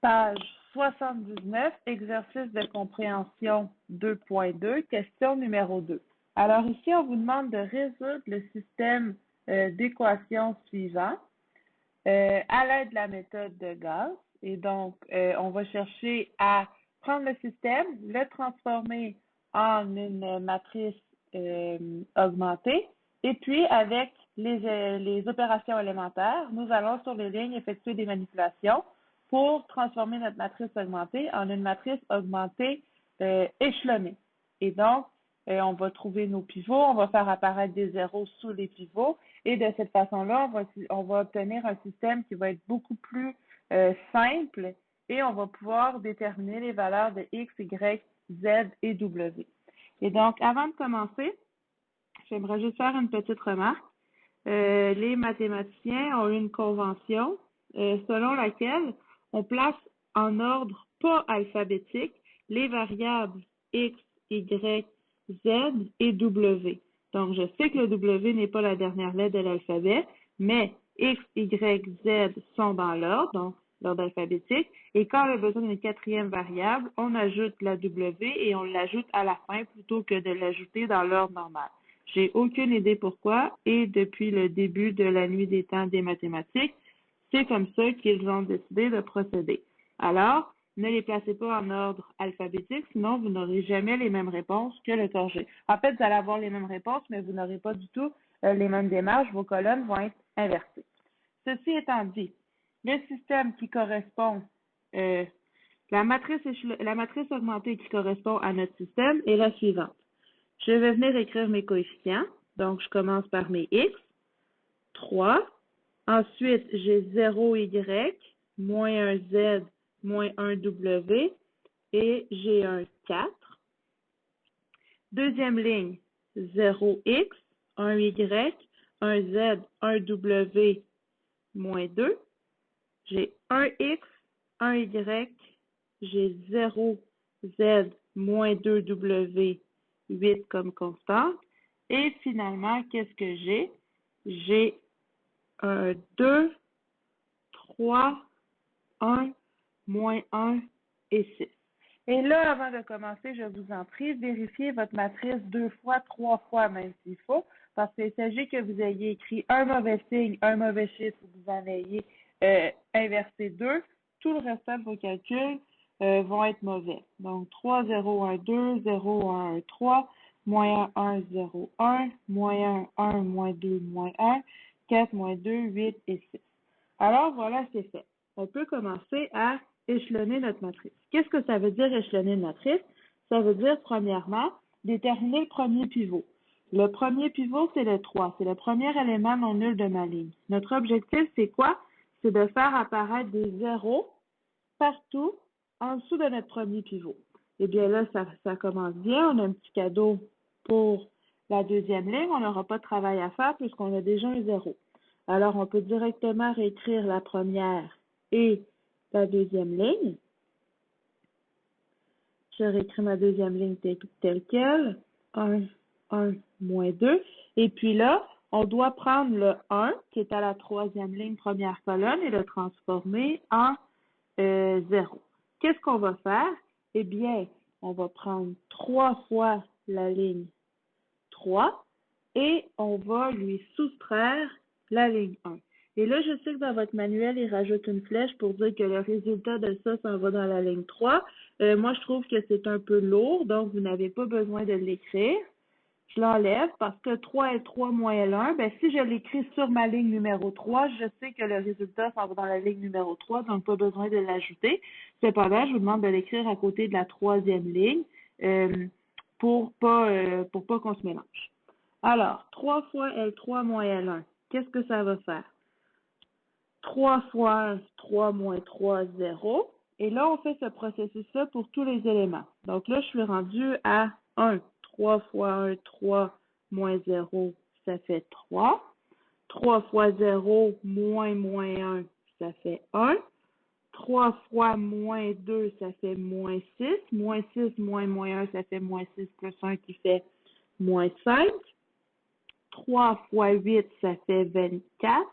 Page 79, exercice de compréhension 2.2, question numéro 2. Alors ici, on vous demande de résoudre le système d'équations suivant à l'aide de la méthode de Gauss. Et donc, on va chercher à prendre le système, le transformer en une matrice augmentée, et puis avec les opérations élémentaires, nous allons sur les lignes effectuer des manipulations pour transformer notre matrice augmentée en une matrice augmentée échelonnée. Et donc, on va trouver nos pivots, on va faire apparaître des zéros sous les pivots, et de cette façon-là, on va obtenir un système qui va être beaucoup plus simple, et on va pouvoir déterminer les valeurs de X, Y, Z et W. Et donc, avant de commencer, j'aimerais juste faire une petite remarque. Les mathématiciens ont une convention selon laquelle on place en ordre pas alphabétique les variables X, Y, Z et W. Donc, je sais que le W n'est pas la dernière lettre de l'alphabet, mais X, Y, Z sont dans l'ordre, donc l'ordre alphabétique. Et quand on a besoin d'une quatrième variable, on ajoute la W et on l'ajoute à la fin plutôt que de l'ajouter dans l'ordre normal. J'ai aucune idée pourquoi, et depuis le début de la nuit des temps des mathématiques, c'est comme ça qu'ils ont décidé de procéder. Alors, ne les placez pas en ordre alphabétique, sinon vous n'aurez jamais les mêmes réponses que le corps G. En fait, vous allez avoir les mêmes réponses, mais vous n'aurez pas du tout les mêmes démarches. Vos colonnes vont être inversées. Ceci étant dit, le système qui correspond, la matrice augmentée qui correspond à notre système est la suivante. Je vais venir écrire mes coefficients. Donc, je commence par mes X, 3. Ensuite, j'ai 0Y, moins un Z, moins un W, et j'ai un 4. Deuxième ligne, 0X, 1Y, 1Z, 1W, moins 2. J'ai 1X, 1Y, j'ai 0Z, moins 2W, 8 comme constante. Et finalement, qu'est-ce que j'ai? J'ai un 2, 3, 1, moins 1 et 6. Et là, avant de commencer, je vous en prie, vérifiez votre matrice 2 fois, 3 fois, même s'il faut, parce qu'il s'agit que vous ayez écrit un mauvais signe, un mauvais chiffre, ou que vous en ayez inversé 2. Tout le restant de vos calculs vont être mauvais. Donc, 3, 0, 1, 2, 0, 1, 1, 3, moins 1, 0, 1, moins 1, 1, moins 2, moins 1, 4, moins 2, 8 et 6. Alors, voilà, c'est fait. On peut commencer à échelonner notre matrice. Qu'est-ce que ça veut dire échelonner une matrice? Ça veut dire, premièrement, déterminer le premier pivot. Le premier pivot, c'est le 3. C'est le premier élément non nul de ma ligne. Notre objectif, c'est quoi? C'est de faire apparaître des zéros partout en dessous de notre premier pivot. Eh bien là, ça commence bien. On a un petit cadeau pour la deuxième ligne. On n'aura pas de travail à faire puisqu'on a déjà un 0. Alors, on peut directement réécrire la première et la deuxième ligne. Je réécris ma deuxième ligne telle quelle. 1, 1, moins 2. Et puis là, on doit prendre le 1 qui est à la troisième ligne, première colonne, et le transformer en 0. Qu'est-ce qu'on va faire? Eh bien, on va prendre 3 fois la ligne 3 et on va lui soustraire la ligne 1. Et là, je sais que dans votre manuel, il rajoute une flèche pour dire que le résultat de ça s'en va dans la ligne 3. Moi, je trouve que c'est un peu lourd, donc vous n'avez pas besoin de l'écrire. Je l'enlève parce que 3 et 3 moins L1, ben, si je l'écris sur ma ligne numéro 3, je sais que le résultat s'en va dans la ligne numéro 3, donc pas besoin de l'ajouter. Cependant, je vous demande de l'écrire à côté de la troisième ligne pour pas qu'on se mélange. Alors, 3 fois L3 moins L1, qu'est-ce que ça va faire? 3 fois 1, 3 moins 3, 0. Et là, on fait ce processus-là pour tous les éléments. Donc là, je suis rendue à 1. 3 fois 1, 3 moins 0, ça fait 3. 3 fois 0 moins 1, ça fait 1. 3 fois moins 2, ça fait moins 6. Moins 6 moins 1, ça fait moins 6 plus 1 qui fait moins 5. 3 fois 8, ça fait 24.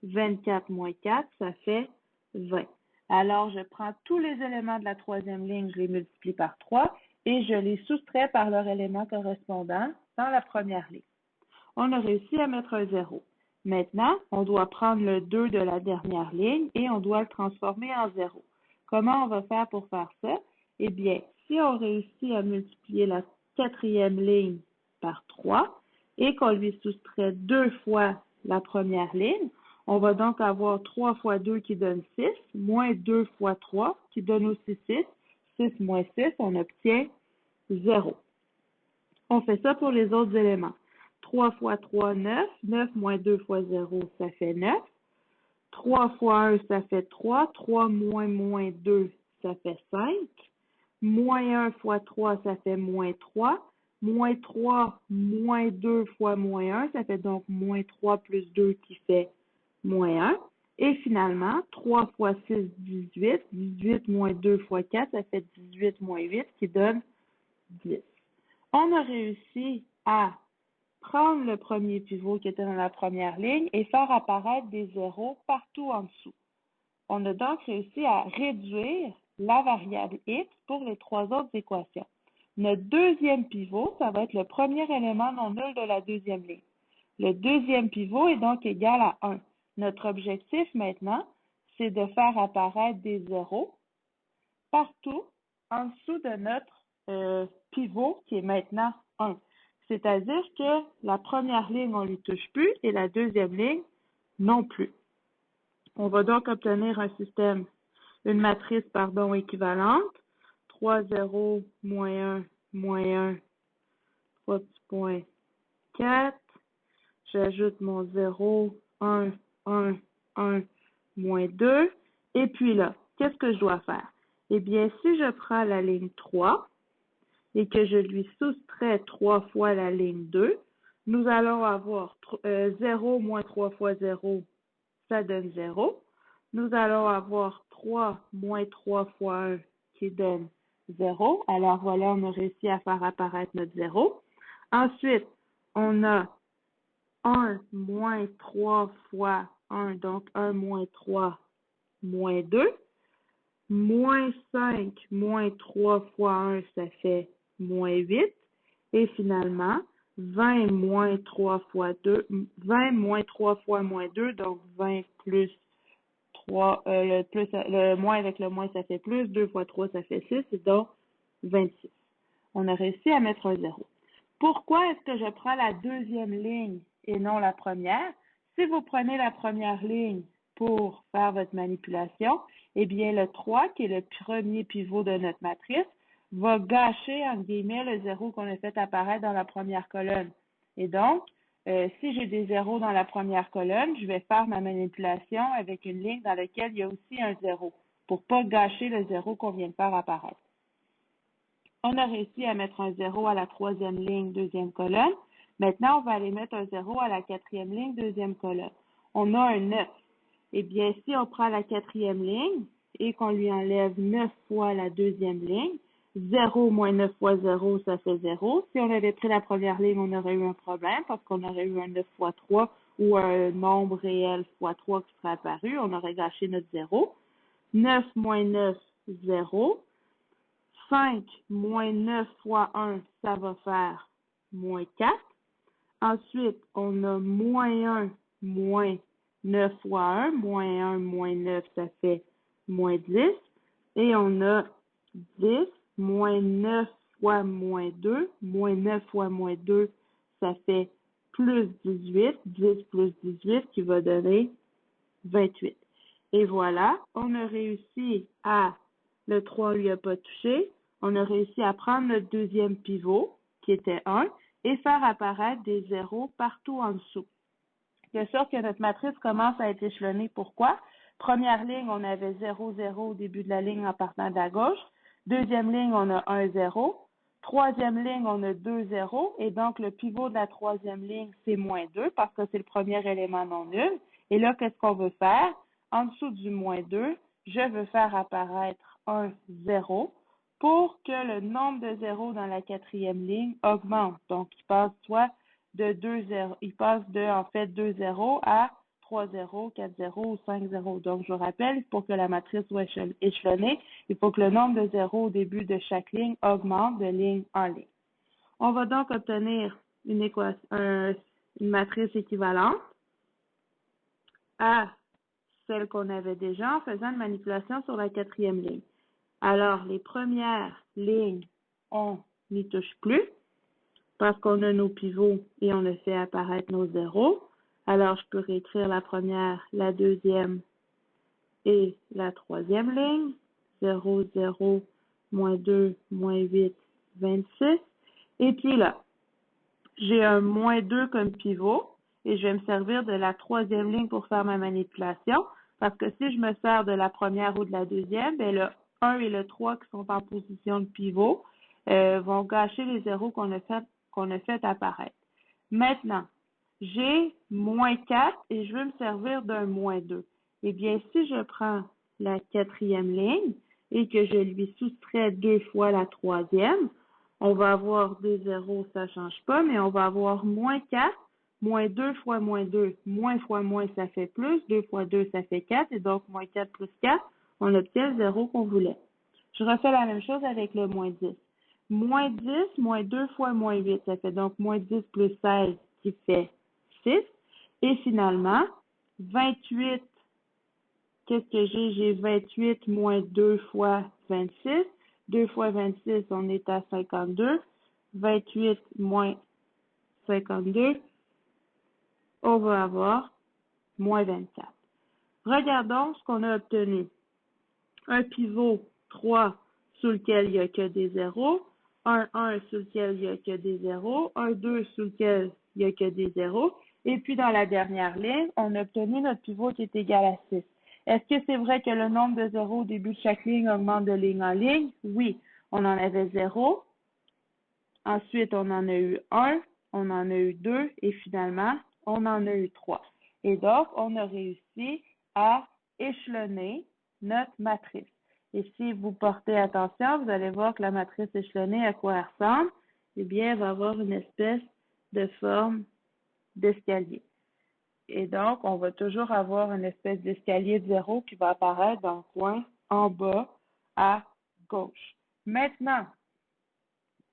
24 moins 4, ça fait 20. Alors, je prends tous les éléments de la troisième ligne, je les multiplie par 3 et je les soustrais par leur élément correspondant dans la première ligne. On a réussi à mettre un 0. Maintenant, on doit prendre le 2 de la dernière ligne et on doit le transformer en 0. Comment on va faire pour faire ça? Eh bien, si on réussit à multiplier la quatrième ligne par 3 et qu'on lui soustrait 2 fois la première ligne, on va donc avoir 3 fois 2 qui donne 6, moins 2 fois 3 qui donne aussi 6. 6 moins 6, on obtient 0. On fait ça pour les autres éléments. 3 fois 3, 9. 9 moins 2 fois 0, ça fait 9. 3 fois 1, ça fait 3. 3 moins 2, ça fait 5. Moins 1 fois 3, ça fait moins 3. Moins 3 moins 2 fois moins 1, ça fait donc moins 3 plus 2 qui fait moins 1. Et finalement, 3 fois 6, 18. 18 moins 2 fois 4, ça fait 18 moins 8 qui donne 10. On a réussi à prendre le premier pivot qui était dans la première ligne et faire apparaître des zéros partout en dessous. On a donc réussi à réduire la variable x pour les trois autres équations. Notre deuxième pivot, ça va être le premier élément non nul de la deuxième ligne. Le deuxième pivot est donc égal à 1. Notre objectif maintenant, c'est de faire apparaître des zéros partout en dessous de notre pivot qui est maintenant 1. C'est-à-dire que la première ligne, on ne lui touche plus et la deuxième ligne non plus. On va donc obtenir un système, une matrice, équivalente. 3, 0, moins 1, 3 petits points, 4. J'ajoute mon 0, 1, moins 2. Et puis là, qu'est-ce que je dois faire? Eh bien, si je prends la ligne 3 et que je lui soustrais 3 fois la ligne 2, nous allons avoir 0 moins 3 fois 0, ça donne 0. Nous allons avoir 3 moins 3 fois 1 qui donne 0. Alors voilà, on a réussi à faire apparaître notre 0. Ensuite, on a 1 moins 3 fois 1, donc 1 moins 3, moins 2. Moins 5 moins 3 fois 1, ça fait moins 8. Et finalement, 20 moins 3 fois 2, 20 moins 3 fois moins 2, donc 20 plus 3, le moins avec le moins, ça fait plus, 2 fois 3, ça fait 6, et donc 26. On a réussi à mettre un 0. Pourquoi est-ce que je prends la deuxième ligne et non la première? Si vous prenez la première ligne pour faire votre manipulation, eh bien le 3, qui est le premier pivot de notre matrice, va gâcher, entre guillemets, le 0 qu'on a fait apparaître dans la première colonne. Et donc, si j'ai des zéros dans la première colonne, je vais faire ma manipulation avec une ligne dans laquelle il y a aussi un 0 pour ne pas gâcher le 0 qu'on vient de faire apparaître. On a réussi à mettre un 0 à la troisième ligne, deuxième colonne. Maintenant, on va aller mettre un 0 à la quatrième ligne, deuxième colonne. On a un 9. Eh bien, si on prend la quatrième ligne et qu'on lui enlève 9 fois la deuxième ligne, 0 moins 9 fois 0, ça fait 0. Si on avait pris la première ligne, on aurait eu un problème parce qu'on aurait eu un 9 fois 3 ou un nombre réel fois 3 qui serait apparu. On aurait gâché notre 0. 9 moins 9, 0. 5 moins 9 fois 1, ça va faire moins 4. Ensuite, on a moins 1 moins 9 fois 1. Moins 1 moins 9, ça fait moins 10. Et on a 10 moins 9 fois moins 2. Moins 9 fois moins 2, ça fait plus 18. 10 plus 18 qui va donner 28. Et voilà, on a réussi à, le 3 lui a pas touché, on a réussi à prendre notre deuxième pivot, qui était 1, et faire apparaître des zéros partout en dessous. De sorte que notre matrice commence à être échelonnée. Pourquoi? Première ligne, on avait 0, 0 au début de la ligne en partant de la gauche. Deuxième ligne, on a 1, 0. Troisième ligne, on a 2, 0. Et donc, le pivot de la troisième ligne, c'est moins 2 parce que c'est le premier élément non nul. Et là, qu'est-ce qu'on veut faire? En dessous du moins 2, je veux faire apparaître un 0 pour que le nombre de zéros dans la quatrième ligne augmente. Donc, il passe soit de 2 0, il passe de, en fait, 2 0 à 3 zéros, 4 zéros ou 5 zéros. Donc, je vous rappelle, pour que la matrice soit échelonnée, il faut que le nombre de zéros au début de chaque ligne augmente de ligne en ligne. On va donc obtenir une matrice équivalente à celle qu'on avait déjà en faisant une manipulation sur la quatrième ligne. Alors, les premières lignes, on n'y touche plus parce qu'on a nos pivots et on a fait apparaître nos zéros. Alors, je peux réécrire la première, la deuxième et la troisième ligne. 0, 0, moins 2, moins 8, 26. Et puis là, j'ai un moins 2 comme pivot et je vais me servir de la troisième ligne pour faire ma manipulation parce que si je me sers de la première ou de la deuxième, ben le 1 et le 3 qui sont en position de pivot vont gâcher les zéros qu'on a fait apparaître. Maintenant, j'ai moins 4 et je veux me servir d'un moins 2. Eh bien, si je prends la quatrième ligne et que je lui soustrais 2 fois la troisième, on va avoir des zéros, ça ne change pas, mais on va avoir moins 4, moins 2 fois moins 2, moins fois moins, ça fait plus, 2 fois 2, ça fait 4, et donc moins 4 plus 4, on obtient le zéro qu'on voulait. Je refais la même chose avec le moins 10. Moins 10, moins 2 fois moins 8, ça fait donc moins 10 plus 16 qui fait 6. Et finalement, 28, qu'est-ce que j'ai? J'ai 28 moins 2 fois 26. 2 fois 26, on est à 52. 28 moins 52, on va avoir moins 24. Regardons ce qu'on a obtenu. Un pivot 3 sur lequel il n'y a que des zéros, un 1 sur lequel il n'y a que des zéros, un 2 sur lequel il n'y a que des zéros, et puis dans la dernière ligne, on a obtenu notre pivot qui est égal à 6. Est-ce que c'est vrai que le nombre de zéros au début de chaque ligne augmente de ligne en ligne? Oui. On en avait 0. Ensuite, on en a eu 1, on en a eu 2 et finalement, on en a eu 3. Et donc, on a réussi à échelonner notre matrice. Et si vous portez attention, vous allez voir que la matrice échelonnée, à quoi elle ressemble? Eh bien, elle va avoir une espèce de forme d'escalier. Et donc, on va toujours avoir une espèce d'escalier de zéro qui va apparaître dans le coin en bas à gauche. Maintenant,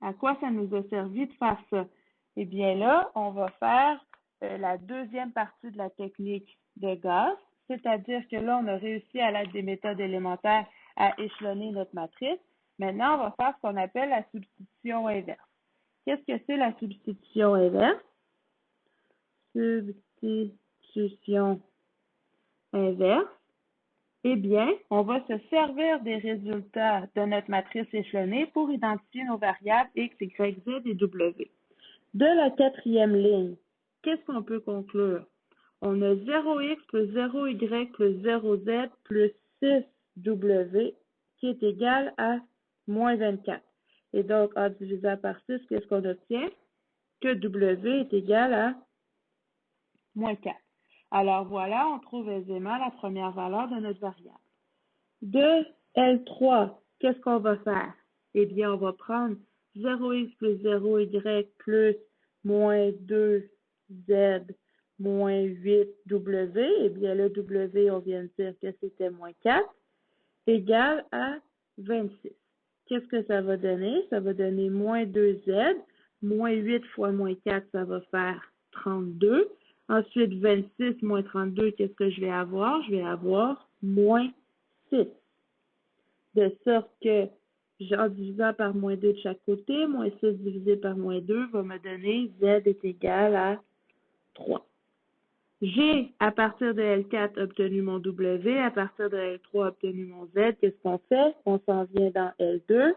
à quoi ça nous a servi de faire ça? Eh bien là, on va faire la deuxième partie de la technique de Gauss, c'est-à-dire que là, on a réussi à l'aide des méthodes élémentaires à échelonner notre matrice. Maintenant, on va faire ce qu'on appelle la substitution inverse. Qu'est-ce que c'est la substitution inverse? Substitution inverse. Eh bien, on va se servir des résultats de notre matrice échelonnée pour identifier nos variables x, y, z et w. De la quatrième ligne, qu'est-ce qu'on peut conclure? On a 0x plus 0y plus 0z plus 6w qui est égal à moins 24. Et donc, A divisé par 6, qu'est-ce qu'on obtient? Que w est égal à moins 4. Alors voilà, on trouve aisément la première valeur de notre variable. De L3, qu'est-ce qu'on va faire? Eh bien, on va prendre 0x plus 0y plus moins 2z moins 8w. Eh bien, le w, on vient de dire que c'était moins 4, égal à 26. Qu'est-ce que ça va donner? Ça va donner moins 2z, moins 8 fois moins 4, ça va faire 32. Ensuite, 26 moins 32, qu'est-ce que je vais avoir? Je vais avoir moins 6. De sorte que, en divisant par moins 2 de chaque côté, moins 6 divisé par moins 2 va me donner z est égal à 3. J'ai, à partir de L4, obtenu mon W, à partir de L3, obtenu mon Z. Qu'est-ce qu'on fait? On s'en vient dans L2,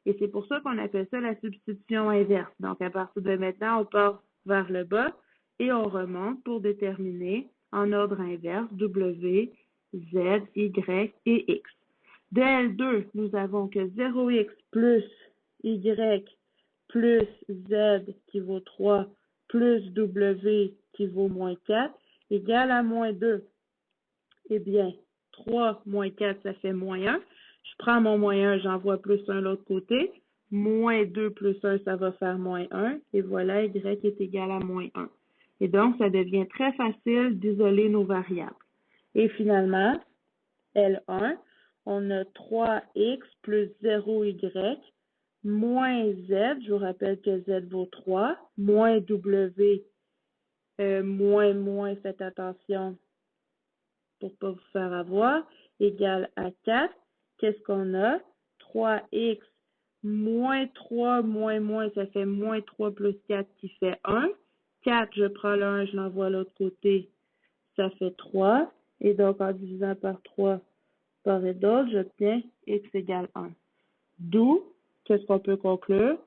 et c'est pour ça qu'on appelle ça la substitution inverse. Donc, à partir de maintenant, on part vers le bas, et on remonte pour déterminer, en ordre inverse, W, Z, Y et X. De L2, nous avons que 0x plus Y plus Z qui vaut 3 plus W qui vaut moins 4 égale à moins 2. Eh bien, 3 moins 4, ça fait moins 1. Je prends mon moins 1, j'envoie plus 1 de l'autre côté. Moins 2 plus 1, ça va faire moins 1. Et voilà, Y est égal à moins 1. Et donc, ça devient très facile d'isoler nos variables. Et finalement, L1, on a 3x plus 0y moins z, je vous rappelle que z vaut 3, moins w, moins, faites attention pour ne pas vous faire avoir, égale à 4. Qu'est-ce qu'on a? 3x moins 3 moins, ça fait moins 3 plus 4 qui fait 1. 4, je prends le 1, je l'envoie à l'autre côté, ça fait 3. Et donc, en divisant par 3 par et d'autre, j'obtiens x égale 1. D'où, qu'est-ce qu'on peut conclure?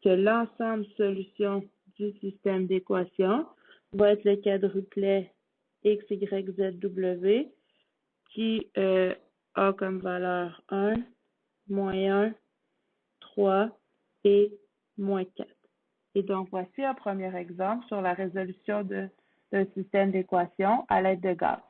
Que l'ensemble solution du système d'équation va être le quadruplet x, y, z, w qui a comme valeur 1, moins 1, 3 et moins 4. Et donc, voici un premier exemple sur la résolution d'un système d'équation à l'aide de Gauss.